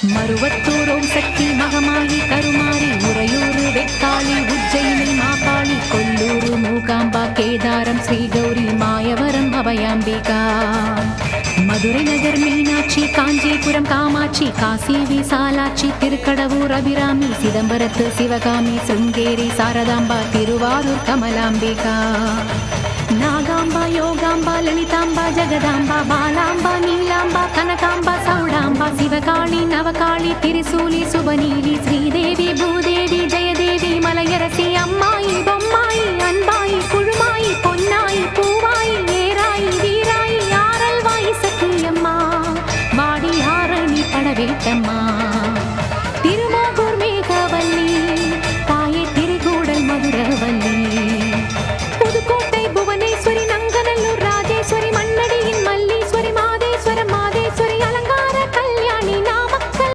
மருவத்தூர் ஓம் சக்தி மகமாயி கருமாரி உறையூர் வெக்காளி உஜ்ஜயினி மாகாளி கொல்லூர் மூகாம்பா கேதாரம் ஸ்ரீகௌரி மாயவரம் அபயாம்பிகா மதுரை நகர் மீனாட்சி காஞ்சிபுரம் காமாட்சி காசி விசாலாட்சி திருக்கடவூர் அபிராமி சிதம்பரத்து சிவகாமி சிருங்கேரி சாரதாம்பா திருவாரூர் கமலாம்பிகா நாகாம்பா யோகாம்பா லலிதாம்பா ஜெகதாம்பா பாலாம்பா நீலாம்பா கனகாம்பா சௌடாம்பா சிவகாளி நவகாளி திரிசூலி சுபநீலி ஸ்ரீதேவி பூதேவி ஜெயதேவி மலையரசி அம்மாயி பொம்மாயி அன்பாயி குழுமாயி பொன்னாயி பூவாயி ஏராயி வீராயி ஆரல்வாயி சக்தியம்மா வாடி ஆரணி படவேட்டம்மா திருமோகு